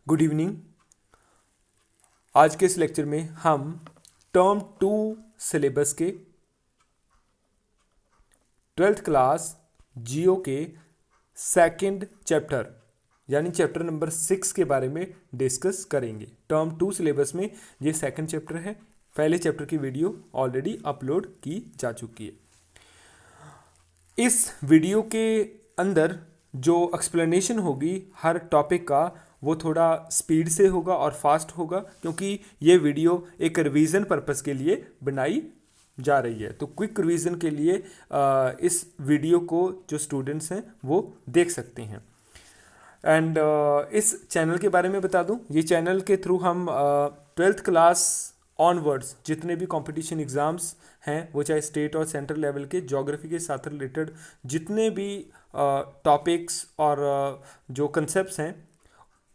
Good evening. आज के इस लेक्चर में हम टर्म 2 सिलेबस के 12th क्लास जियो के सेकंड चैप्टर यानी चैप्टर नंबर 6 के बारे में डिस्कस करेंगे। टर्म 2 सिलेबस में ये सेकंड चैप्टर है। पहले चैप्टर की वीडियो ऑलरेडी अपलोड की जा चुकी है। इस वीडियो के अंदर जो एक्सप्लेनेशन होगी हर टॉपिक का वो थोड़ा स्पीड से होगा और फास्ट होगा, क्योंकि ये वीडियो एक रिवीजन पर्पस के लिए बनाई जा रही है। तो क्विक रिवीजन के लिए इस वीडियो को जो स्टूडेंट्स हैं वो देख सकते हैं। एंड इस चैनल के बारे में बता दूं, ये चैनल के थ्रू हम 12th क्लास ऑनवर्ड्स जितने भी कंपटीशन एग्ज़ाम्स हैं, वो चाहे स्टेट और सेंट्रल लेवल के, ज्योग्राफी के साथ रिलेटेड जितने भी टॉपिक्स और जो कंसेप्ट्स हैं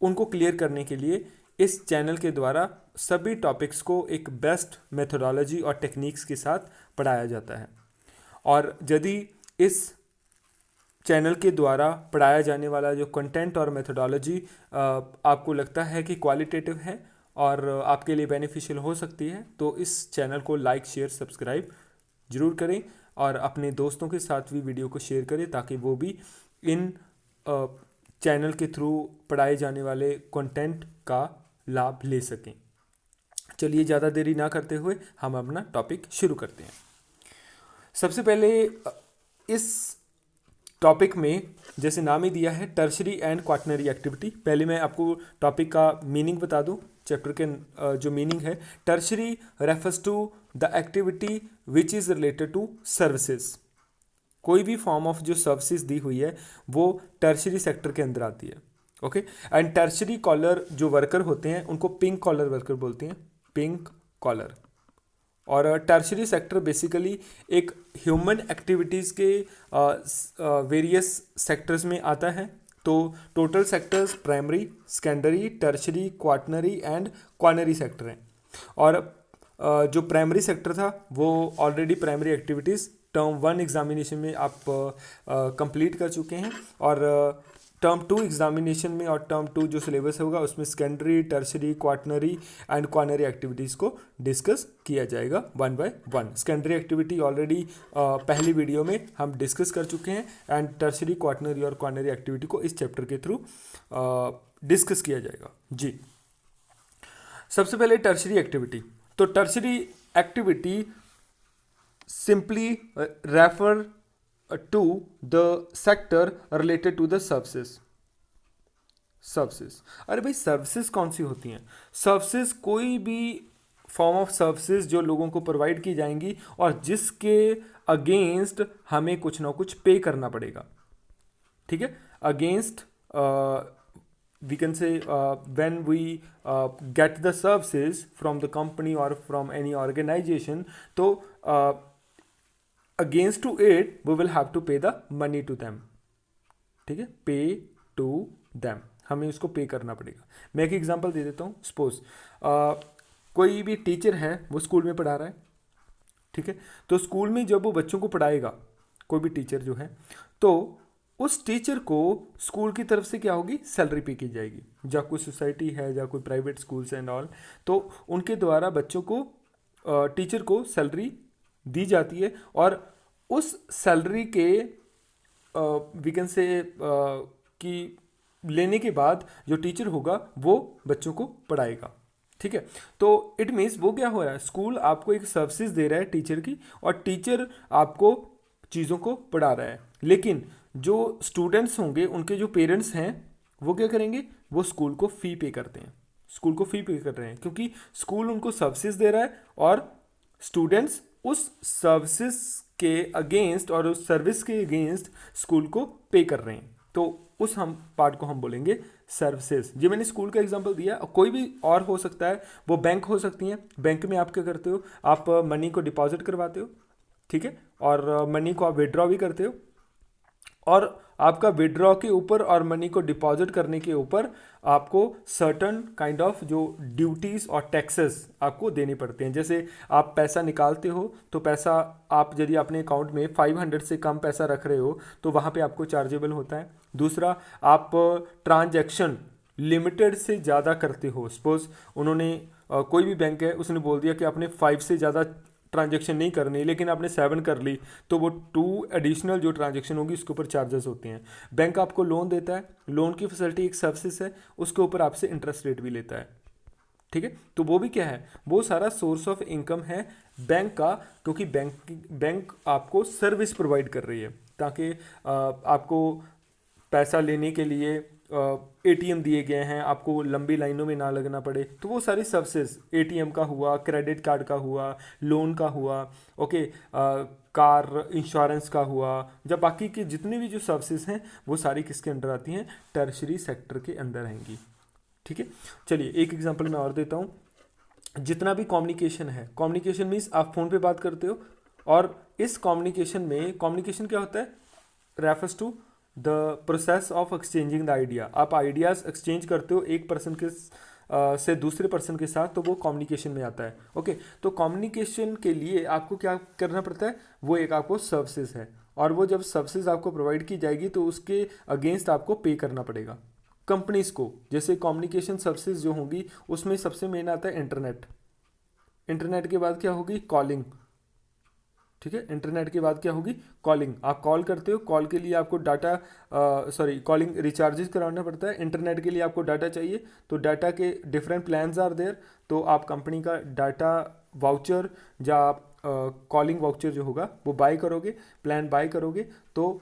उनको क्लियर करने के लिए इस चैनल के द्वारा सभी टॉपिक्स को एक बेस्ट मेथोडोलॉजी और टेक्निक्स के साथ पढ़ाया जाता है। और यदि इस चैनल के द्वारा पढ़ाया जाने वाला जो कंटेंट और मेथोडोलॉजी आपको लगता है कि क्वालिटेटिव है और आपके लिए बेनिफिशियल हो सकती है, तो इस चैनल को लाइक शेयर सब्सक्राइब जरूर करें और अपने दोस्तों के साथ भी वीडियो को शेयर करें ताकि वो भी इन चैनल के थ्रू पढ़ाए जाने वाले कंटेंट का लाभ ले सकें। चलिए ज़्यादा देरी ना करते हुए हम अपना टॉपिक शुरू करते हैं। सबसे पहले इस टॉपिक में जैसे नाम ही दिया है टर्शरी एंड क्वाटनरी एक्टिविटी, पहले मैं आपको टॉपिक का मीनिंग बता दूं। चैप्टर के जो मीनिंग है, tertiary refers to the activity which is related to services. कोई भी फॉर्म ऑफ जो सर्विसेज दी हुई है वो टर्शरी सेक्टर के अंदर आती है। ओके, एंड टर्शरी कॉलर जो वर्कर होते हैं उनको पिंक कॉलर वर्कर बोलते हैं, पिंक कॉलर। और टर्शरी सेक्टर बेसिकली एक ह्यूमन एक्टिविटीज़ के वेरियस सेक्टर्स में आता है। तो total sectors primary, secondary, tertiary, quaternary and quinary sector हैं। और जो प्राइमरी सेक्टर था वो already primary activities term 1 examination में आप कंप्लीट कर चुके हैं, और टर्म 2 एग्जामिनेशन में और टर्म 2 जो सिलेबस होगा उसमें secondary, tertiary, quaternary and quinary activities को डिस्कस किया जाएगा 1 बाय 1। सेकेंडरी एक्टिविटी ऑलरेडी पहली वीडियो में हम डिस्कस कर चुके हैं, एंड टर्शरी, क्वाटनरी और क्वानरी एक्टिविटी को इस चैप्टर के थ्रू डिस्कस किया जाएगा। जी, सबसे पहले टर्शरी एक्टिविटी। तो tertiary activity simply refer to the sector related to the services। अरे भाई, सर्विसेज कौन सी होती हैं? सर्विसेज कोई भी फॉर्म ऑफ सर्विसेज जो लोगों को प्रोवाइड की जाएंगी और जिसके अगेंस्ट हमें कुछ ना कुछ पे करना पड़ेगा। ठीक है, against we can say when we get the services from the company or from any organization, तो against to it we will have to pay the money to them। ठीक है, pay to them, हमें उसको पे करना पड़ेगा। मैं एक एग्जांपल दे देता हूँ। सपोज कोई भी टीचर है, वो स्कूल में पढ़ा रहा है। ठीक है, तो स्कूल में जब वो बच्चों को पढ़ाएगा, कोई भी टीचर जो है, तो उस टीचर को स्कूल की तरफ से क्या होगी, सैलरी पे की जाएगी। जब कोई सोसाइटी है या कोई प्राइवेट स्कूल्स एंड ऑल, तो उनके द्वारा बच्चों को, टीचर को सैलरी दी जाती है, और उस सैलरी के वी कैन से कि लेने के बाद जो टीचर होगा वो बच्चों को पढ़ाएगा। ठीक है, तो इट मीन्स वो क्या हो रहा है, स्कूल आपको एक सर्विसेज दे रहा है टीचर की, और टीचर आपको चीज़ों को पढ़ा रहा है। लेकिन जो स्टूडेंट्स होंगे, उनके जो पेरेंट्स हैं, वो क्या करेंगे, वो स्कूल को फ़ी पे करते हैं। स्कूल को फ़ी पे कर रहे हैं क्योंकि स्कूल उनको सर्विसेज दे रहा है, और स्टूडेंट्स उस सर्विसेज के अगेंस्ट और उस सर्विस के अगेंस्ट स्कूल को पे कर रहे हैं। तो उस हम पार्ट को हम बोलेंगे सर्विसेज। जी, मैंने स्कूल का एग्जांपल दिया, कोई भी और हो सकता है। वो बैंक हो सकती हैं। बैंक में आप क्या करते हो, आप मनी को डिपॉजिट करवाते हो। ठीक है, और मनी को आप विड्रॉ भी करते हो, और आपका विड्रॉ के ऊपर और मनी को डिपॉजिट करने के ऊपर आपको सर्टन काइंड ऑफ जो ड्यूटीज़ और टैक्सेस आपको देने पड़ते हैं। जैसे आप पैसा निकालते हो, तो पैसा आप यदि अपने अकाउंट में 500 से कम पैसा रख रहे हो तो वहाँ पे आपको चार्जेबल होता है। दूसरा, आप ट्रांजैक्शन लिमिटेड से ज़्यादा करते हो, सपोज उन्होंने कोई भी बैंक है उसने बोल दिया कि आपने 5 से ज़्यादा ट्रांजैक्शन नहीं करनी, लेकिन आपने 7 कर ली, तो वो 2 एडिशनल जो ट्रांजैक्शन होगी उसके ऊपर चार्जेस होते हैं। बैंक आपको लोन देता है, लोन की फैसिलिटी एक सर्विस है, उसके ऊपर आपसे इंटरेस्ट रेट भी लेता है, ठीक है। तो वो भी क्या है, वो सारा सोर्स ऑफ इनकम है बैंक का, क्योंकि बैंक आपको सर्विस प्रोवाइड कर रही है, ताकि आपको पैसा लेने के लिए एटीएम दिए गए हैं, आपको लंबी लाइनों में ना लगना पड़े, तो वो सारी सर्विसेज, एटीएम का हुआ, क्रेडिट कार्ड का हुआ, लोन का हुआ, ओके, कार इंश्योरेंस का हुआ, जब बाकी के जितने भी जो सर्विसेज हैं वो सारी किसके अंडर आती हैं, टर्शरी सेक्टर के अंदर आएंगी, ठीक है। चलिए एक एग्जांपल मैं और देता हूँ। जितना भी कम्युनिकेशन है, कम्युनिकेशन मीन्स आप फ़ोन पे बात करते हो, और इस कम्युनिकेशन में, कम्युनिकेशन क्या होता है, refers to the process of exchanging the idea. आप आइडियाज़ एक्सचेंज करते हो एक पर्सन के से दूसरे पर्सन के साथ, तो वो कम्युनिकेशन में आता है, ओके। तो कम्युनिकेशन के लिए आपको क्या करना पड़ता है, वो एक आपको सर्विसेज है, और वो जब सर्विसेज आपको प्रोवाइड की जाएगी तो उसके अगेंस्ट आपको पे करना पड़ेगा कंपनीज को। जैसे कम्युनिकेशन सर्विसेज जो होंगी उसमें सबसे मेन आता है इंटरनेट, इंटरनेट के बाद क्या होगी, कॉलिंग, ठीक है। इंटरनेट के बाद क्या होगी, कॉलिंग, आप कॉल करते हो, कॉल के लिए आपको डाटा कॉलिंग रिचार्जेस कराना पड़ता है। इंटरनेट के लिए आपको डाटा चाहिए, तो डाटा के डिफरेंट प्लान्स आर देयर, तो आप कंपनी का डाटा वाउचर या आप कॉलिंग वाउचर जो होगा वो बाय करोगे, प्लान बाय करोगे, तो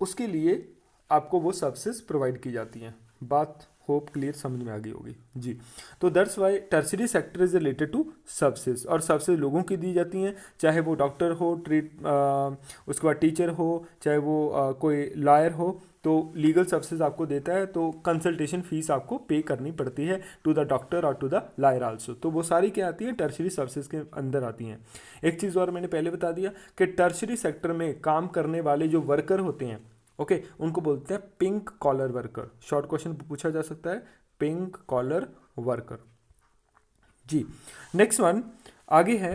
उसके लिए आपको वो सर्विसेज प्रोवाइड की जाती हैं। बात होप क्लियर समझ में आ गई होगी जी। तो that's why tertiary sector is related to services, और सर्विसेज लोगों की दी जाती हैं, चाहे वो डॉक्टर हो, उसके बाद टीचर हो, चाहे वो कोई लॉयर हो, तो लीगल सर्विसेज आपको देता है, तो कंसल्टेशन फीस आपको पे करनी पड़ती है टू द डॉक्टर और टू द लॉयर आल्सो। तो वो सारी क्या आती है, टर्शरी सर्विसेज के अंदर आती हैं। एक चीज़ और मैंने पहले बता दिया कि टर्शरी सेक्टर में काम करने वाले जो वर्कर होते हैं, ओके, उनको बोलते हैं pink collar worker. Short question पूछा जा सकता है, पिंक कॉलर वर्कर जी। नेक्स्ट वन आगे है,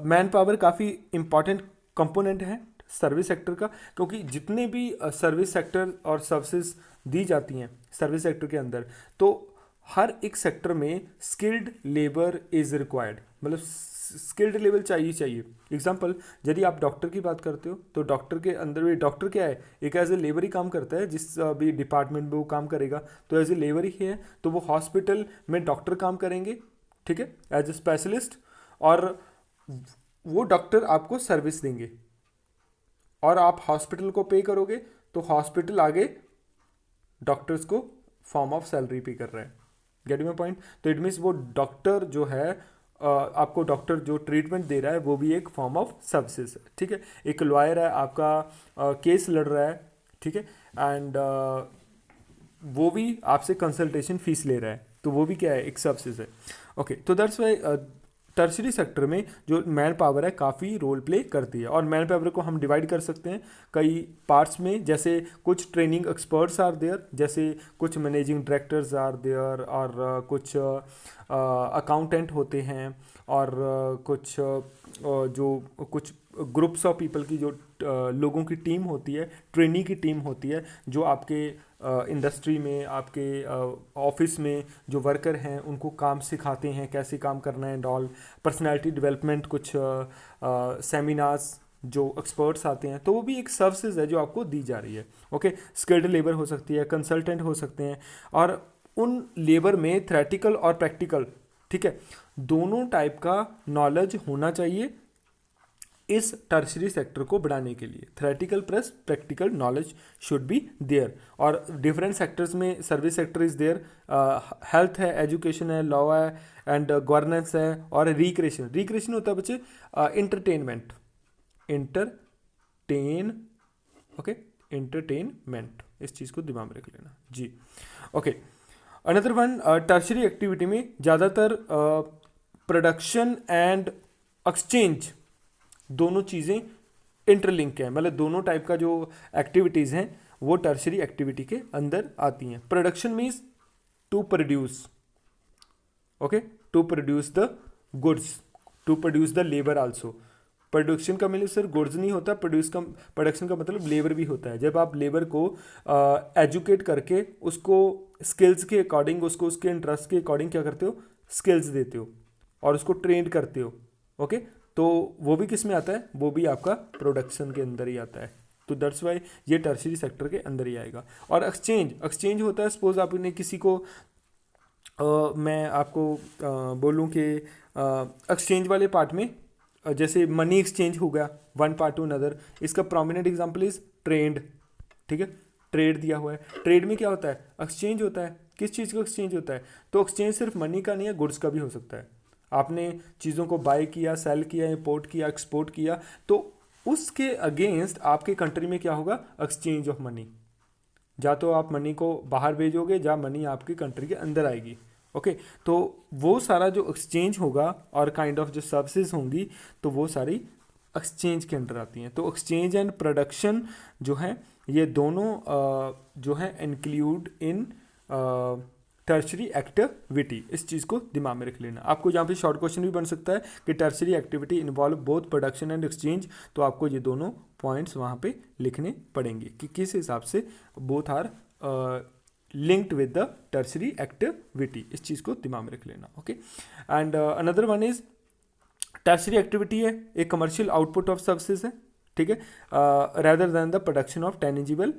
मैन पावर काफ़ी इंपॉर्टेंट कंपोनेंट है सर्विस सेक्टर का, क्योंकि जितने भी सर्विस सेक्टर और सर्विसेज दी जाती हैं सर्विस सेक्टर के अंदर, तो हर एक सेक्टर में स्किल्ड लेबर इज़ रिक्वायर्ड, मतलब स्किल्ड लेवल चाहिए। एग्जांपल, यदि आप डॉक्टर की बात करते हो, तो डॉक्टर के अंदर भी, डॉक्टर क्या है, एक एज ए लेबर ही काम करता है, जिस भी डिपार्टमेंट में वो काम करेगा तो एज ए लेबर ही है, तो वो हॉस्पिटल में डॉक्टर काम करेंगे, ठीक है, एज ए स्पेशलिस्ट, और वो डॉक्टर आपको सर्विस देंगे, और आप हॉस्पिटल को पे करोगे, तो हॉस्पिटल आगे डॉक्टर्स को फॉर्म ऑफ सैलरी पे कर रहा है। Gate my point. तो इट मीन्स वो डॉक्टर जो है, आपको डॉक्टर जो ट्रीटमेंट दे रहा है वो भी एक फॉर्म ऑफ सर्विसेज है, ठीक है। एक लॉयर है, आपका केस लड़ रहा है, ठीक है, एंड वो भी आपसे कंसल्टेशन फीस ले रहा है, तो वो भी क्या है, एक सर्विसेज है, ओके। तो दैट्स वाई टर्शरी सेक्टर में जो मैन पावर है काफ़ी रोल प्ले करती है, और मैन पावर को हम डिवाइड कर सकते हैं कई पार्ट्स में, जैसे कुछ ट्रेनिंग एक्सपर्ट्स आर देयर, जैसे कुछ मैनेजिंग डायरेक्टर्स आर देयर, और कुछ अकाउंटेंट होते हैं, और कुछ जो कुछ ग्रुप्स ऑफ पीपल की जो लोगों की टीम होती है, ट्रेनी की टीम होती है, जो आपके इंडस्ट्री में, आपके ऑफिस में जो वर्कर हैं उनको काम सिखाते हैं, कैसे काम करना है एंड ऑल। पर्सनैलिटी डेवलपमेंट, कुछ सेमिनार्स, जो एक्सपर्ट्स आते हैं, तो वो भी एक सर्विसेज है जो आपको दी जा रही है, ओके। स्किल्ड लेबर हो सकती है, कंसल्टेंट हो सकते हैं, और उन लेबर में थ्योरेटिकल और प्रैक्टिकल, ठीक है, दोनों टाइप का नॉलेज होना चाहिए इस टर्शरी सेक्टर को बढ़ाने के लिए। Theoretical plus practical knowledge should be there, और डिफरेंट सेक्टर्स में service sector is there, health है, एजुकेशन है, लॉ है, एंड गवर्नेंस है, और रिक्रिएशन होता है बच्चे इंटरटेनमेंट, ओके, इंटरटेनमेंट, इस चीज़ को दिमाग में रख लेना जी, okay. Another one, tertiary activity में ज़्यादातर प्रोडक्शन एंड एक्सचेंज दोनों चीज़ें इंटरलिंक हैं, मतलब दोनों टाइप का जो एक्टिविटीज़ हैं वो टर्शरी एक्टिविटी के अंदर आती हैं। Production means to produce, okay, to produce the goods, to produce the labour also, production का मतलब सिर्फ गुड्स नहीं होता, प्रोडक्शन का मतलब लेबर भी होता है। जब आप लेबर को एजुकेट करके उसको स्किल्स के अकॉर्डिंग, उसको उसके इंटरेस्ट के अकॉर्डिंग क्या करते हो, स्किल्स देते हो और उसको ट्रेन करते हो। ओके, तो वो भी किस में आता है, वो भी आपका प्रोडक्शन के अंदर ही आता है। तो दैट्स वाई ये टर्शियरी सेक्टर के अंदर ही आएगा। और एक्सचेंज होता है, सपोज आपने किसी को मैं आपको बोलूँ कि एक्सचेंज वाले पार्ट में जैसे मनी एक्सचेंज हो गया वन पार्ट टू अनदर, इसका प्रोमिनेंट एग्जांपल इज ट्रेड। ठीक है, ट्रेड दिया हुआ है, ट्रेड में क्या होता है, एक्सचेंज होता है। किस चीज़ का एक्सचेंज होता है, तो एक्सचेंज सिर्फ मनी का नहीं है, गुड्स का भी हो सकता है। आपने चीज़ों को बाय किया, सेल किया, इंपोर्ट किया, एक्सपोर्ट किया, तो उसके अगेंस्ट आपके कंट्री में क्या होगा, एक्सचेंज ऑफ मनी। या तो आप मनी को बाहर भेजोगे, या मनी आपकी कंट्री के अंदर आएगी। ओके, तो वो सारा जो एक्सचेंज होगा और काइंड ऑफ जो सर्विसेज होंगी, तो वो सारी एक्सचेंज के अंदर आती हैं। तो एक्सचेंज एंड प्रोडक्शन जो है, ये दोनों जो है इंक्लूड इन टर्शरी एक्टिविटी। इस चीज़ को दिमाग में रख लेना। आपको यहाँ पे शॉर्ट क्वेश्चन भी बन सकता है कि tertiary activity involve both production and exchange, तो आपको ये दोनों पॉइंट्स वहाँ पे लिखने पड़ेंगे कि किस हिसाब से both are linked with the tertiary activity. इस चीज़ को दिमाग में रख लेना। Okay, and another one is tertiary activity है एक कमर्शियल आउटपुट ऑफ सर्विसेज है। ठीक है, rather than the production of tangible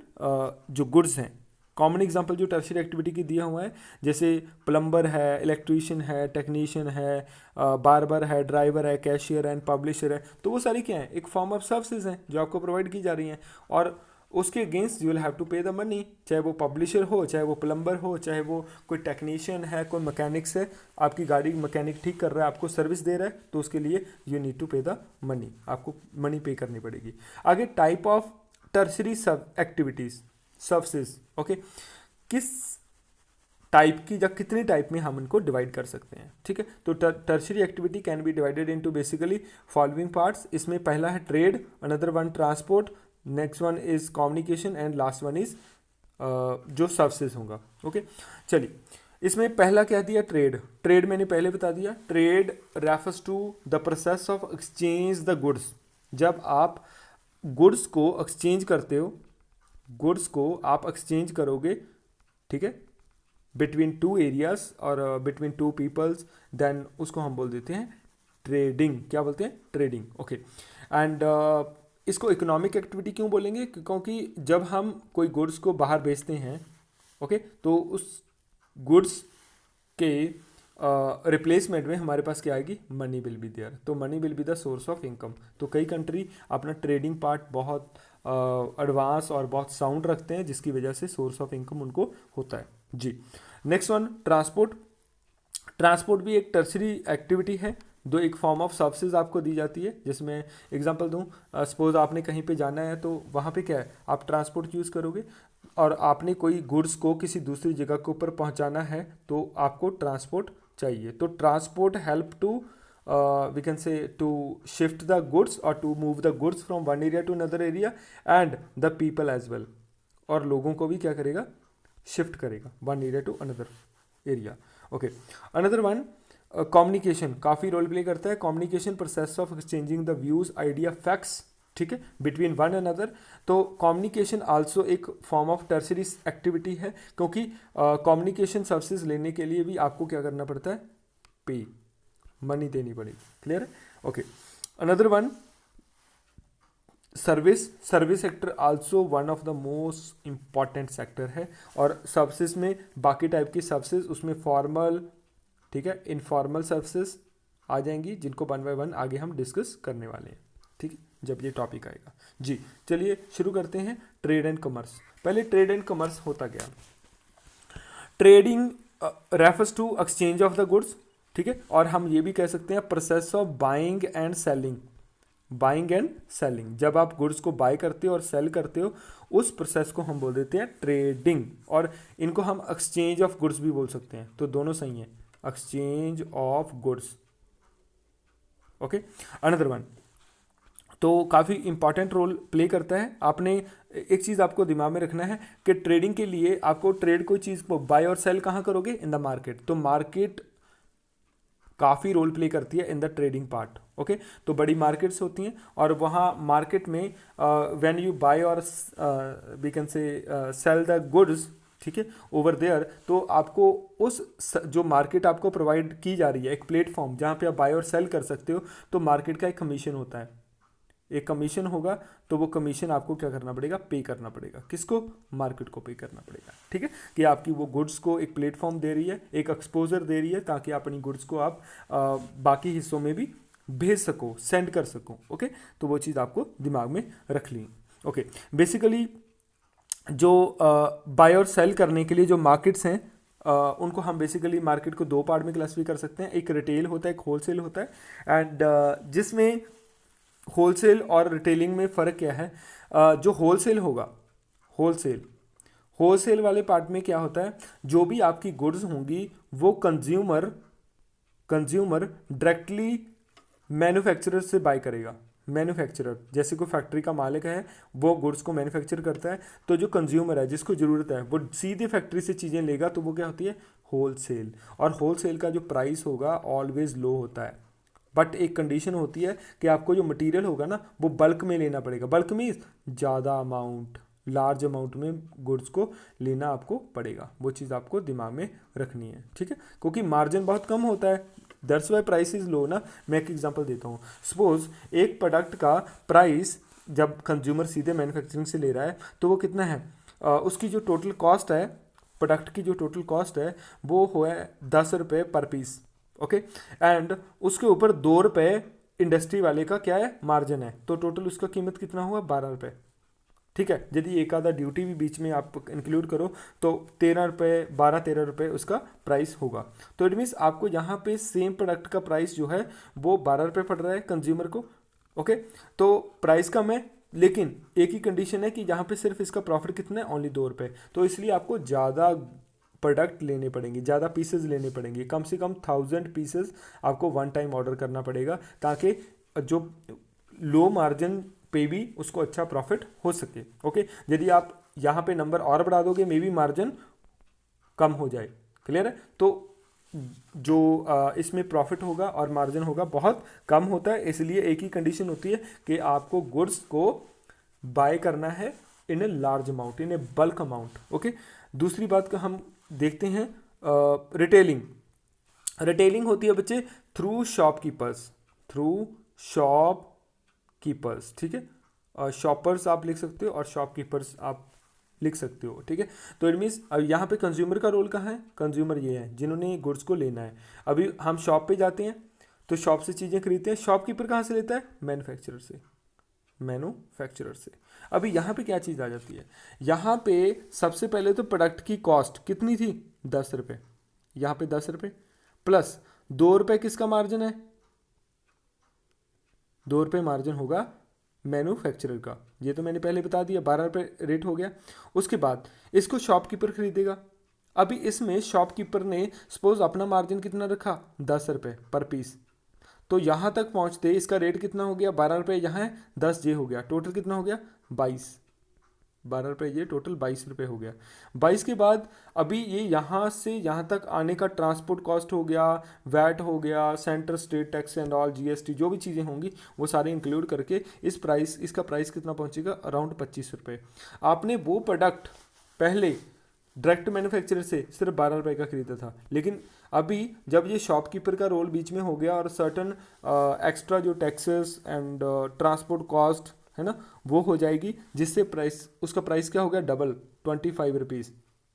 जो गुड्स हैं। कॉमन एग्जांपल जो टर्शियरी एक्टिविटी की दिया हुआ है, जैसे प्लम्बर है, इलेक्ट्रीशियन है, टेक्नीशियन है, बार्बर है, ड्राइवर है, कैशियर एंड पब्लिशर है, तो वो सारी क्या है, एक फॉर्म ऑफ सर्विसेज हैं जो आपको प्रोवाइड की जा रही हैं। और उसके against you will have to pay the money, चाहे वो पब्लिशर हो, चाहे वो प्लम्बर हो, चाहे वो कोई टेक्नीशियन है, कोई मैकेनिक्स है, आपकी गाड़ी मैकेनिक ठीक कर रहा है, आपको सर्विस दे रहा है, तो उसके लिए you need to pay the money, आपको मनी पे करनी पड़ेगी। आगे टाइप ऑफ टर्शरी सब एक्टिविटीज़ सर्विसेज। ओके, किस टाइप की या कितने टाइप में हम इनको डिवाइड कर सकते हैं। ठीक है, तो tertiary activity can be divided into basically following parts. इसमें पहला है trade, another one transport, next one is communication and last one is जो सर्विसेज होगा। ओके, चलिए इसमें पहला क्या दिया, ट्रेड। ट्रेड मैंने पहले बता दिया, trade refers to the process of exchange the goods. जब आप गुड्स को एक्सचेंज करते हो, गुड्स को आप एक्सचेंज करोगे, ठीक है, बिटवीन टू एरियाज और बिटवीन टू पीपल्स, देन उसको हम बोल देते हैं ट्रेडिंग। क्या बोलते हैं, ट्रेडिंग। ओके, एंड इसको इकोनॉमिक एक्टिविटी क्यों बोलेंगे, क्योंकि जब हम कोई गुड्स को बाहर बेचते हैं, ओके, तो उस गुड्स के रिप्लेसमेंट में हमारे पास क्या आएगी, मनी विल बी देयर। तो money will be the source of income. तो कई कंट्री अपना ट्रेडिंग पार्ट बहुत एडवांस और बहुत साउंड रखते हैं, जिसकी वजह से सोर्स ऑफ इनकम उनको होता है। जी, नेक्स्ट वन ट्रांसपोर्ट। ट्रांसपोर्ट भी एक टर्शरी एक्टिविटी है, जो एक फॉर्म ऑफ सर्विसेज आपको दी जाती है। जिसमें एग्जांपल दूं, सपोज आपने कहीं पे जाना है, तो वहाँ पे क्या है, आप ट्रांसपोर्ट यूज़ करोगे, और आपने कोई गुड्स को किसी दूसरी जगह के ऊपर पहुँचाना है, तो आपको ट्रांसपोर्ट चाहिए। तो transport help to we can say to shift the goods or to move the goods from one area to another area and the people as well। और लोगों को भी क्या करेगा, शिफ्ट करेगा one area to another area। Okay, another one communication काफ़ी role play करता है। Communication process of exchanging the views, idea, facts, ठीक है, बिटवीन वन अनदर। तो कम्युनिकेशन आल्सो एक फॉर्म ऑफ टर्शरी एक्टिविटी है, क्योंकि कम्युनिकेशन सर्विसेज लेने के लिए भी आपको क्या करना पड़ता है, पे मनी देनी पड़ेगी। क्लियर है, okay. Another one service sector also one of the most important sector है। और सर्विसेज में बाकी टाइप की सर्विसेज, उसमें फॉर्मल, ठीक है, इनफॉर्मल सर्विसेज आ जाएंगी, जिनको वन बाय वन आगे हम डिस्कस करने वाले हैं, ठीक है, जब ये टॉपिक आएगा। जी, चलिए शुरू करते हैं। Trade and commerce. पहले ट्रेड एंड कॉमर्स होता क्या, trading refers to exchange of the goods, ठीक है, और हम ये भी कह सकते हैं process of buying and selling. Buying and selling, जब आप गुड्स को बाय करते हो और सेल करते हो, उस प्रोसेस को हम बोल देते हैं ट्रेडिंग। और इनको हम एक्सचेंज ऑफ गुड्स भी बोल सकते हैं, तो दोनों सही हैं, exchange of goods. Okay, another one, तो काफ़ी इंपॉर्टेंट रोल प्ले करता है। आपने एक चीज़ आपको दिमाग में रखना है कि ट्रेडिंग के लिए आपको ट्रेड कोई चीज़ को बाय और सेल कहाँ करोगे, इन द मार्केट। तो मार्केट काफ़ी रोल प्ले करती है in the trading part. Okay, तो बड़ी मार्केट्स होती हैं और वहाँ मार्केट में व्हेन यू बाय और we can say sell the goods, ठीक है, ओवर देयर, तो आपको जो मार्केट आपको प्रोवाइड की जा रही है, एक प्लेटफॉर्म जहाँ पे आप बाय और सेल कर सकते हो, तो मार्केट का एक कमीशन होता है, एक कमीशन होगा, तो वो कमीशन आपको क्या करना पड़ेगा, पे करना पड़ेगा। किसको? मार्केट को पे करना पड़ेगा। ठीक है, कि आपकी वो गुड्स को एक प्लेटफॉर्म दे रही है, एक एक्सपोजर दे रही है, ताकि अपनी गुड्स को आप बाकी हिस्सों में भी भेज सको, सेंड कर सको। ओके, तो वो चीज़ आपको दिमाग में रख ली। ओके, बेसिकली जो बाय और सेल करने के लिए जो मार्केट्स हैं, उनको हम बेसिकली मार्केट को दो पार्ट में क्लासिफाई कर सकते हैं। एक रिटेल होता है, एक होलसेल होता है। एंड जिसमें होलसेल और रिटेलिंग में फ़र्क क्या है? जो होलसेल होगा, होलसेल वाले पार्ट में क्या होता है, जो भी आपकी गुड्स होंगी वो कंज्यूमर डायरेक्टली मैन्युफैक्चरर से बाय करेगा। मैन्युफैक्चरर जैसे कोई फैक्ट्री का मालिक है, वो गुड्स को मैन्युफैक्चर करता है, तो जो कंज्यूमर है जिसको ज़रूरत है वो सीधे फैक्ट्री से चीज़ें लेगा, तो वो क्या होती है? होलसेल। और होलसेल का जो प्राइस होगा ऑलवेज लो होता है, बट एक कंडीशन होती है कि आपको जो मटेरियल होगा ना वो बल्क में लेना पड़ेगा। बल्क में ज़्यादा अमाउंट, लार्ज अमाउंट में गुड्स को लेना आपको पड़ेगा। वो चीज़ आपको दिमाग में रखनी है। ठीक है, क्योंकि मार्जिन बहुत कम होता है, that's why price is low ना। मैं एक एग्जांपल देता हूँ। सपोज एक प्रोडक्ट का प्राइस जब कंज्यूमर सीधे मैन्युफैक्चरिंग से ले रहा है, तो वो कितना है? उसकी जो टोटल कॉस्ट है, प्रोडक्ट की जो टोटल कॉस्ट है वो है 10 रुपये पर पीस। ओके, एंड उसके ऊपर 2 रुपये इंडस्ट्री वाले का क्या है? मार्जिन है। तो टोटल उसका कीमत कितना हुआ? 12 रुपये। ठीक है, यदि एक आधा ड्यूटी भी बीच में आप इंक्लूड करो तो 13 रुपये, 12-13 रुपये उसका प्राइस होगा। तो इट मीन्स आपको यहाँ पे सेम प्रोडक्ट का प्राइस जो है वो 12 रुपये पड़ रहा है कंज्यूमर को। ओके, तो प्राइस कम है, लेकिन एक ही कंडीशन है कि यहाँ पे सिर्फ इसका प्रॉफिट कितना है? ओनली 2 रुपये। तो इसलिए आपको ज़्यादा प्रोडक्ट लेने पड़ेंगे, ज़्यादा पीसेज लेने पड़ेंगे, कम से कम 1000 पीसेज आपको वन टाइम ऑर्डर करना पड़ेगा, ताकि जो लो मार्जिन पे भी उसको अच्छा प्रॉफिट हो सके। ओके, यदि आप यहाँ पे नंबर और बढ़ा दोगे मे बी मार्जिन कम हो जाए। क्लियर है? तो जो इसमें प्रॉफिट होगा और मार्जिन होगा बहुत कम होता है। इसलिए एक ही कंडीशन होती है कि आपको गुड्स को बाय करना है in a large amount, in a bulk amount. Okay, दूसरी बात का हम देखते हैं रिटेलिंग होती है बच्चे थ्रू शॉपकीपर्स, ठीक है। शॉपर्स आप लिख सकते हो और शॉपकीपर्स आप लिख सकते हो। ठीक है, तो इट मीन्स अब यहाँ पे कंज्यूमर का रोल कहाँ है? कंज्यूमर ये है जिन्होंने गुड्स को लेना है। अभी हम शॉप पे जाते हैं तो शॉप से चीज़ें खरीदते हैं, शॉपकीपर कहाँ से लेता है? मैन्युफैक्चरर से। अभी यहाँ पे क्या चीज़ आ जाती है? यहाँ पे सबसे पहले तो प्रोडक्ट की कॉस्ट कितनी थी? 10 रुपये। यहाँ पे 10 रुपये प्लस 2 रुपये किसका मार्जिन है? 2 रुपये मार्जिन होगा मैन्युफैक्चरर का। ये तो मैंने पहले बता दिया, 12 रुपये रेट हो गया। उसके बाद इसको शॉपकीपर खरीदेगा। अभी इसमें शॉपकीपर ने सपोज अपना मार्जिन कितना रखा? 10 रुपये पर पीस। तो यहाँ तक पहुँचते इसका रेट कितना हो गया? 12 रुपये, यहाँ है 10 ये हो गया, टोटल कितना हो गया? 22। 12 रुपये ये टोटल 22 रुपये हो गया। 22 के बाद अभी ये यहाँ से यहाँ तक आने का ट्रांसपोर्ट कॉस्ट हो गया, वैट हो गया, centre state tax and all, GST, जो भी चीज़ें होंगी वो सारे इंक्लूड करके इसका प्राइस कितना पहुँचेगा? अराउंड 25 रुपये। आपने वो प्रोडक्ट पहले डायरेक्ट मैन्युफैक्चरर से सिर्फ 12 रुपये का खरीदा था, लेकिन अभी जब ये शॉपकीपर का रोल बीच में हो गया और सर्टन एक्स्ट्रा जो टैक्सेस एंड ट्रांसपोर्ट कॉस्ट है ना वो हो जाएगी, जिससे उसका प्राइस क्या हो गया? Double, 25 rupees.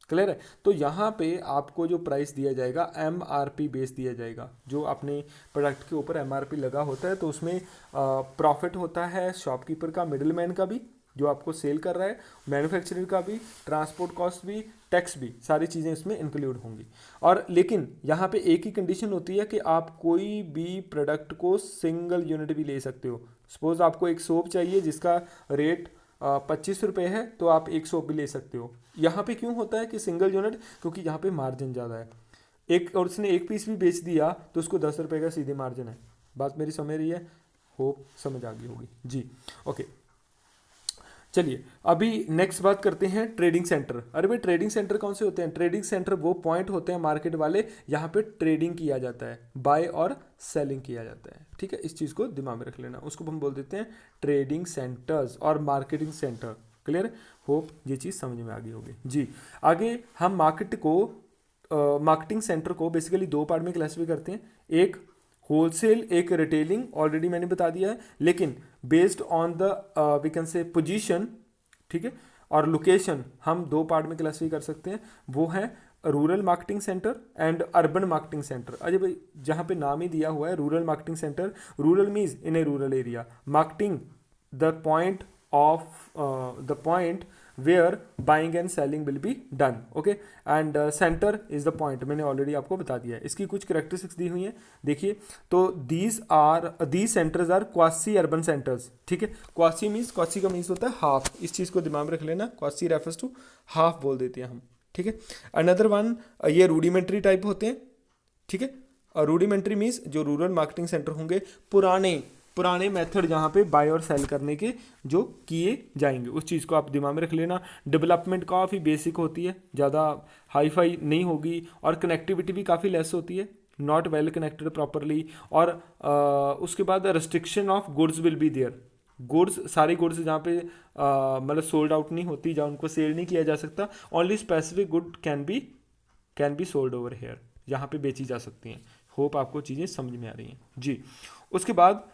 क्लियर है? तो यहाँ पे आपको जो प्राइस दिया जाएगा MRP बेस दिया जाएगा। जो अपने प्रोडक्ट के ऊपर MRP लगा होता है तो उसमें प्रॉफिट होता है शॉपकीपर का, मिडिलमैन का भी जो आपको सेल कर रहा है, मैन्युफैक्चरर का भी, ट्रांसपोर्ट कॉस्ट भी, टैक्स भी, सारी चीज़ें इसमें इंक्लूड होंगी। और लेकिन यहाँ पे एक ही कंडीशन होती है कि आप कोई भी प्रोडक्ट को सिंगल यूनिट भी ले सकते हो। सपोज आपको एक सोप चाहिए जिसका रेट 25 रुपये है, तो आप एक सोप भी ले सकते हो। यहाँ पे क्यों होता है कि सिंगल यूनिट? क्योंकि यहाँ पे मार्जिन ज़्यादा है। और उसने एक पीस भी बेच दिया तो उसको 10 रुपये का सीधे मार्जिन है। बात मेरी समझ रही है? होप समझ आ गई होगी जी। ओके, चलिए अभी नेक्स्ट बात करते हैं ट्रेडिंग सेंटर। अरे भाई ट्रेडिंग सेंटर कौन से होते हैं? ट्रेडिंग सेंटर वो पॉइंट होते हैं मार्केट वाले, यहाँ पे ट्रेडिंग किया जाता है, बाय और सेलिंग किया जाता है। ठीक है, इस चीज़ को दिमाग में रख लेना, उसको हम बोल देते हैं ट्रेडिंग सेंटर्स और मार्केटिंग सेंटर। क्लियर? होप ये चीज़ समझ में आ गई होगी जी। आगे हम मार्केटिंग सेंटर को बेसिकली दो पार्ट में क्लासिफाई करते हैं, एक होलसेल, एक रिटेलिंग, ऑलरेडी मैंने बता दिया है, लेकिन based on the we can say position, ठीक है, और लोकेशन हम दो पार्ट में क्लासिफाई कर सकते हैं, वो है rural marketing centre and urban marketing centre. Ajay भाई जहाँ पे नाम ही दिया हुआ है rural marketing centre, rural means in a rural area, marketing the point of the point where buying and selling will be done. Okay, and centre is the point, मैंने already आपको बता दिया है। इसकी कुछ करेक्टरिस्टिक्स दी हुई हैं, देखिए। तो these centres are quasi urban centres. ठीक है, क्वासी का मीन्स होता है हाफ, इस चीज़ को दिमाग में रख लेना, क्वासी रेफर्स टू हाफ बोल देते हैं हम। ठीक है, अनदर वन ये रूडिमेंट्री टाइप होते हैं। ठीक है, रूडिमेंट्री मीन्स जो रूरल मार्केटिंग सेंटर होंगे, पुराने मेथड जहाँ पे बाय और सेल करने के जो किए जाएंगे, उस चीज़ को आप दिमाग में रख लेना। डेवलपमेंट काफ़ी बेसिक होती है, ज़्यादा हाई फाई नहीं होगी, और कनेक्टिविटी भी काफ़ी लेस होती है, नॉट वेल कनेक्टेड प्रॉपरली। और उसके बाद restriction of goods will be there, goods सारी गुड्स जहाँ पे मतलब सोल्ड आउट नहीं होती, जहाँ उनको सेल नहीं किया जा सकता, only specific good can be sold over here, यहाँ पे बेची जा सकती हैं। होप आपको चीज़ें समझ में आ रही हैं जी। उसके बाद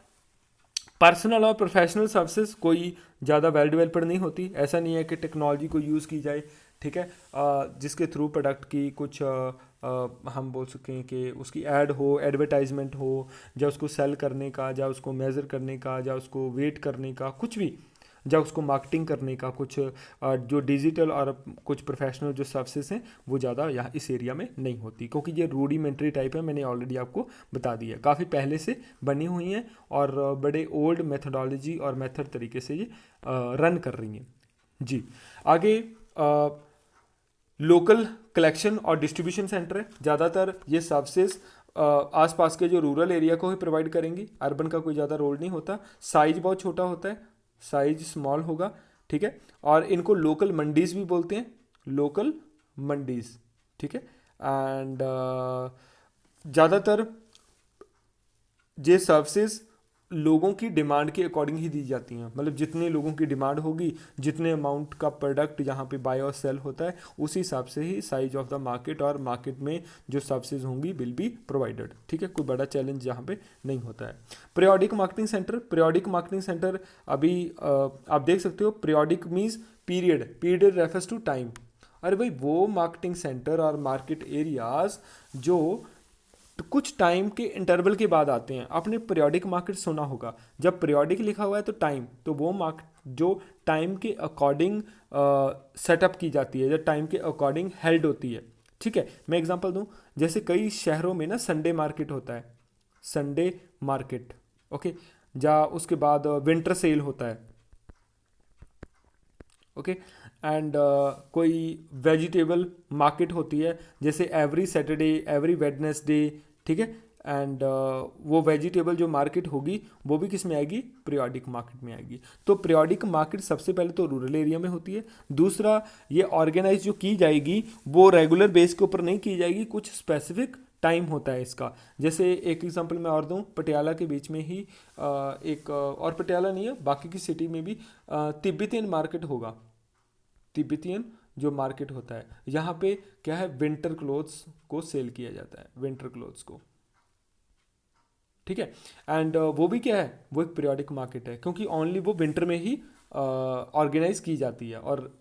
पर्सनल और प्रोफेशनल सर्विसेज कोई ज़्यादा वेल डेवलप्ड नहीं होती, ऐसा नहीं है कि टेक्नोलॉजी को यूज़ की जाए। ठीक है, जिसके थ्रू प्रोडक्ट की कुछ हम बोल सकें कि उसकी ऐड हो, एडवर्टाइजमेंट हो, या उसको सेल करने का, या उसको मेज़र करने का, या उसको वेट करने का, कुछ भी, या उसको मार्केटिंग करने का, कुछ जो डिजिटल और कुछ प्रोफेशनल जो सर्विसेज हैं वो ज़्यादा यहाँ इस एरिया में नहीं होती, क्योंकि ये रूडिमेंट्री टाइप है, मैंने ऑलरेडी आपको बता दिया, काफ़ी पहले से बनी हुई हैं और बड़े ओल्ड मेथडोलॉजी और मेथड तरीके से ये रन कर रही हैं जी। आगे लोकल कलेक्शन और डिस्ट्रीब्यूशन सेंटर है, ज़्यादातर ये सर्विसेज आसपास के जो रूरल एरिया को ही प्रोवाइड करेंगी, अर्बन का कोई ज़्यादा रोल नहीं होता, साइज बहुत छोटा होता है, साइज स्मॉल होगा। ठीक है, और इनको लोकल मंडीज भी बोलते हैं, लोकल मंडीज। ठीक है, एंड ज़्यादातर ये सर्विसेज लोगों की डिमांड के अकॉर्डिंग ही दी जाती हैं, मतलब जितने लोगों की डिमांड होगी, जितने अमाउंट का प्रोडक्ट यहाँ पे बाय और सेल होता है, उसी हिसाब से ही साइज ऑफ द मार्केट और मार्केट में जो सर्विसेज होंगी विल बी प्रोवाइडेड। ठीक है, कोई बड़ा चैलेंज यहाँ पे नहीं होता है। पीरियोडिक मार्केटिंग सेंटर अभी आप देख सकते हो, periodic means period refers to time. अरे भाई वो मार्केटिंग सेंटर और मार्केट एरियाज जो तो कुछ टाइम के इंटरवल के बाद आते हैं, आपने पीरियोडिक मार्केट सुना होगा, जब पीरियोडिक लिखा हुआ है तो टाइम, तो वो मार्केट जो टाइम के अकॉर्डिंग सेटअप की जाती है, जो टाइम के अकॉर्डिंग हेल्ड होती है। ठीक है, मैं एग्जांपल दूं, जैसे कई शहरों में ना संडे मार्केट होता है, संडे मार्केट। ओके, या उसके बाद विंटर सेल होता है। ओके, एंड कोई वेजिटेबल मार्केट होती है, जैसे एवरी सैटरडे, एवरी वेडनेसडे। ठीक है, एंड वो वेजिटेबल जो मार्केट होगी वो भी किस में आएगी? पीरियोडिक मार्केट में आएगी। तो पीरियोडिक मार्केट सबसे पहले तो रूरल एरिया में होती है, दूसरा ये ऑर्गेनाइज जो की जाएगी वो रेगुलर बेस के ऊपर नहीं की जाएगी, कुछ स्पेसिफिक टाइम होता है इसका। जैसे एक एग्जांपल मैं और दूं, पटियाला के बीच में ही एक और पटियाला नहीं है, बाकी की सिटी में भी तिब्बतियन मार्केट होगा, तिब्बतियन जो मार्केट होता है, यहाँ पे क्या है, विंटर क्लोथ्स को सेल किया जाता है, विंटर क्लोथ्स को। ठीक है, एंड वो भी क्या है, वो एक पीरियोडिक मार्केट है, क्योंकि ओनली वो विंटर में ही ऑर्गेनाइज की जाती है और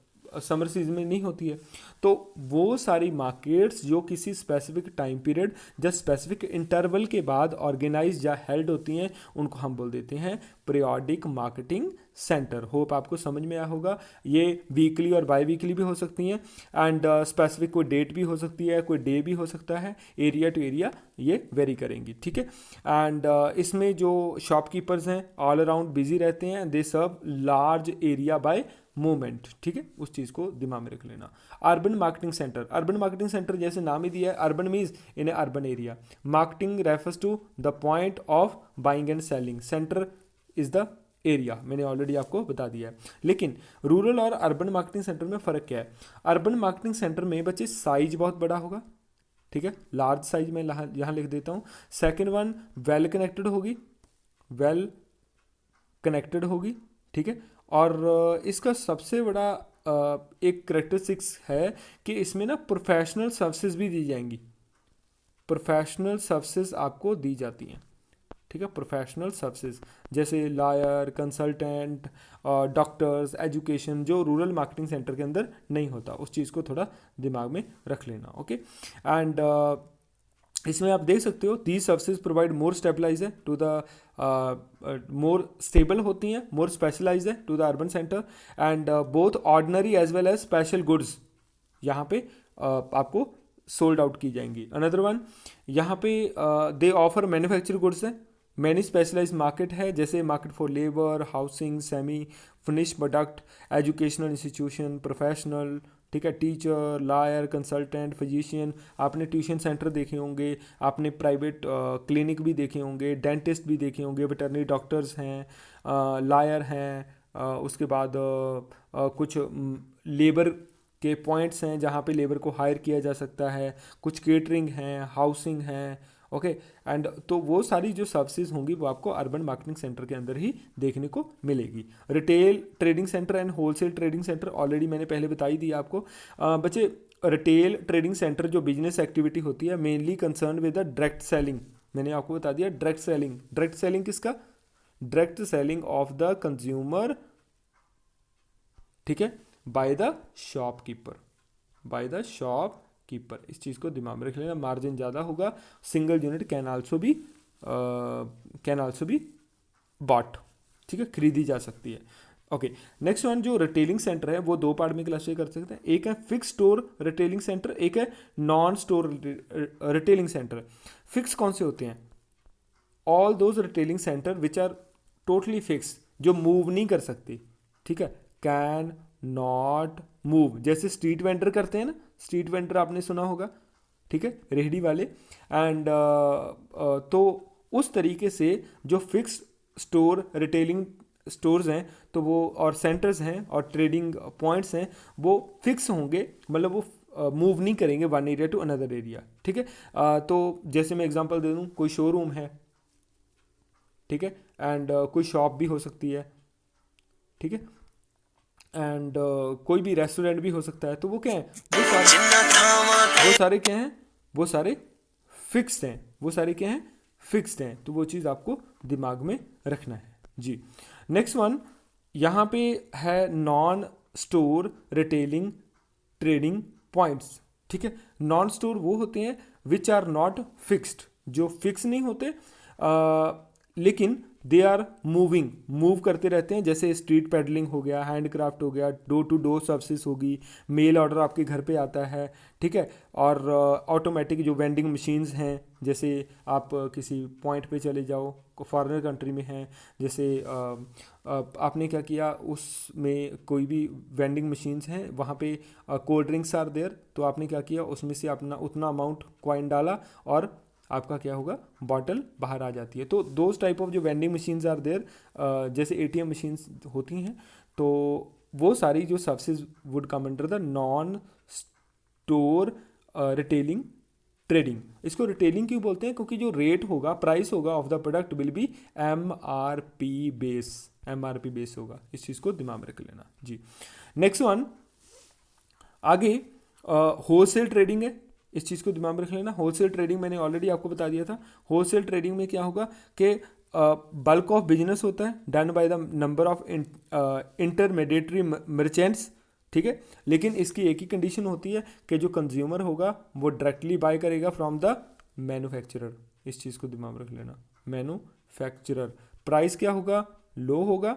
समर सीजन में नहीं होती है। तो वो सारी मार्केट्स जो किसी स्पेसिफिक टाइम पीरियड या स्पेसिफिक इंटरवल के बाद ऑर्गेनाइज या हेल्ड होती हैं, उनको हम बोल देते हैं पीरियोडिक मार्केटिंग सेंटर। होप आपको समझ में आया होगा। ये वीकली और बाई वीकली भी हो सकती हैं, एंड स्पेसिफिक कोई डेट भी हो सकती है, कोई डे भी हो सकता है, एरिया टू एरिया ये वेरी करेंगी। ठीक है, एंड इसमें जो शॉपकीपर्स हैं ऑल अराउंड बिजी रहते हैं, दे सर्व लार्ज एरिया बाय मूवमेंट। ठीक है, उस चीज़ को दिमाग में रख लेना। अर्बन मार्केटिंग सेंटर जैसे नाम ही दिया है, urban means in a urban area, marketing refers to the point of buying and selling, centre is the area, मैंने ऑलरेडी आपको बता दिया है। लेकिन रूरल और अर्बन मार्केटिंग सेंटर में फ़र्क क्या है? अर्बन मार्केटिंग सेंटर में बच्चे साइज बहुत बड़ा होगा, ठीक है, लार्ज साइज में यहाँ लिख देता हूँ। सेकेंड वन, वेल कनेक्टेड होगी, वेल कनेक्टेड होगी, ठीक है। और इसका सबसे बड़ा एक करेक्टरिस्टिक्स है कि इसमें ना प्रोफेशनल सर्विसेज भी दी जाएंगी, प्रोफेशनल सर्विसेज आपको दी जाती हैं, ठीक है। प्रोफेशनल सर्विसेज जैसे लॉयर, कंसल्टेंट, डॉक्टर्स, एजुकेशन, जो रूरल मार्केटिंग सेंटर के अंदर नहीं होता, उस चीज़ को थोड़ा दिमाग में रख लेना, ओके। एंड इसमें आप देख सकते हो these services provide more stabilize है टू द मोर स्टेबल होती हैं, मोर स्पेशलाइज है to the urban centre, and both ordinary as well as special goods यहाँ पे आपको सोल्ड आउट की जाएंगी। अनदर वन, यहाँ पे दे ऑफर मैन्युफैक्चर गुड्स है, मैनी स्पेशलाइज मार्केट है, जैसे market for labour, housing, semi finish product, educational institution, professional, ठीक है, टीचर, लॉयर, कंसल्टेंट, फिजिशियन, आपने ट्यूशन सेंटर देखे होंगे, आपने प्राइवेट क्लिनिक भी देखे होंगे, डेंटिस्ट भी देखे होंगे, वेटरनरी डॉक्टर्स हैं, लॉयर हैं, उसके बाद कुछ लेबर के पॉइंट्स हैं जहाँ पे लेबर को हायर किया जा सकता है, कुछ केटरिंग हैं, हाउसिंग हैं, ओके। एंड तो वो सारी जो सर्विसेज होंगी वो आपको अर्बन मार्केटिंग सेंटर के अंदर ही देखने को मिलेगी। Retail trading centre and wholesale trading centre already मैंने पहले बताई दी आपको। बच्चे, रिटेल ट्रेडिंग सेंटर जो बिजनेस एक्टिविटी होती है mainly concern with the direct selling, मैंने आपको बता दिया डायरेक्ट सेलिंग। डायरेक्ट सेलिंग किसका? Direct selling of the consumer, ठीक है, by the shopkeeper, by the shopkeeper, इस चीज़ को दिमाग में रख लेना। मार्जिन ज़्यादा होगा, single unit can also be bought, ठीक है, खरीदी जा सकती है, ओके। नेक्स्ट वन, जो रिटेलिंग सेंटर है वो दो पार्ट में क्लासिफाई कर सकते हैं, एक है फिक्स स्टोर रिटेलिंग सेंटर, एक है non store retailing centre. Fix कौन से होते हैं? All those retailing centre which are totally fix, जो मूव नहीं कर सकती, ठीक है, कैन नॉट मूव, जैसे स्ट्रीट वेंडर करते हैं ना, स्ट्रीट वेंडर आपने सुना होगा, ठीक है, रेहड़ी वाले। एंड तो उस तरीके से जो फिक्स स्टोर रिटेलिंग स्टोर्स हैं तो वो, और सेंटर्स हैं और ट्रेडिंग पॉइंट्स हैं, वो फिक्स होंगे, मतलब वो मूव नहीं करेंगे one area to another area, ठीक है। तो जैसे मैं एग्जांपल दे दूं, कोई शोरूम है, ठीक है, एंड कोई शॉप भी हो सकती है, ठीक है, एंड कोई भी रेस्टोरेंट भी हो सकता है, तो वो क्या है, वो सारे क्या हैं, वो सारे फिक्स्ड हैं, वो सारे क्या हैं, फिक्स्ड हैं। तो वो चीज़ आपको दिमाग में रखना है जी। नेक्स्ट वन, यहाँ पे है non store retailing trading points, ठीक है। नॉन स्टोर वो होते हैं विच आर नॉट फिक्स्ड, जो फिक्स नहीं होते लेकिन दे आर मूविंग, मूव करते रहते हैं, जैसे स्ट्रीट पेडलिंग हो गया, हैंडक्राफ्ट हो गया, डोर टू डोर सर्विसेज होगी, मेल ऑर्डर आपके घर पे आता है, ठीक है। और ऑटोमेटिक जो वेंडिंग मशीन्स हैं, जैसे आप किसी पॉइंट पे चले जाओ, फॉरेनर कंट्री में हैं, जैसे आपने क्या किया, उसमें कोई भी वेंडिंग मशीन्स हैं, वहाँ पे कोल्ड ड्रिंक्स आर देयर, तो आपने क्या किया, उसमें से अपना उतना अमाउंट कॉइन डाला और आपका क्या होगा, बॉटल बाहर आ जाती है। तो दोज टाइप ऑफ जो वेंडिंग मशीन्स आर देयर, जैसे एटीएम मशीन्स होती हैं, तो वो सारी जो services would come under the non store retailing trading. इसको रिटेलिंग क्यों बोलते हैं? क्योंकि जो रेट होगा, प्राइस होगा of the product will be MRP base, MRP base होगा, इस चीज़ को दिमाग में रख लेना जी। नेक्स्ट वन, आगे होलसेल ट्रेडिंग है, इस चीज़ को दिमाग में रख लेना। होलसेल ट्रेडिंग मैंने ऑलरेडी आपको बता दिया था। होलसेल ट्रेडिंग में क्या होगा कि बल्क ऑफ बिजनेस होता है done by the number of intermediary merchants, ठीक है। लेकिन इसकी एक ही कंडीशन होती है कि जो कंज्यूमर होगा वो डायरेक्टली बाय करेगा फ्रॉम द मैन्युफैक्चरर, इस चीज़ को दिमाग में रख लेना, मैन्युफैक्चरर। प्राइस क्या होगा, लो होगा,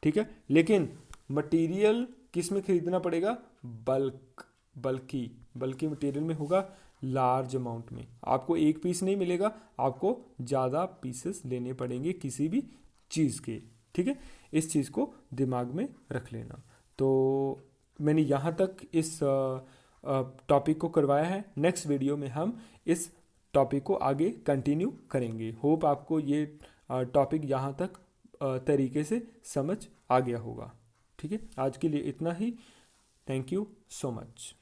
ठीक है, लेकिन मटेरियल किस में खरीदना पड़ेगा, बल्कि मटेरियल में होगा, लार्ज अमाउंट में। आपको एक पीस नहीं मिलेगा, आपको ज़्यादा पीसेस लेने पड़ेंगे किसी भी चीज़ के, ठीक है। इस चीज़ को दिमाग में रख लेना। तो मैंने यहाँ तक इस टॉपिक को करवाया है। नेक्स्ट वीडियो में हम इस टॉपिक को आगे कंटिन्यू करेंगे। होप आपको ये टॉपिक यहाँ तक तरीके से समझ आ गया होगा। ठीक है, आज के लिए इतना ही। Thank you so much.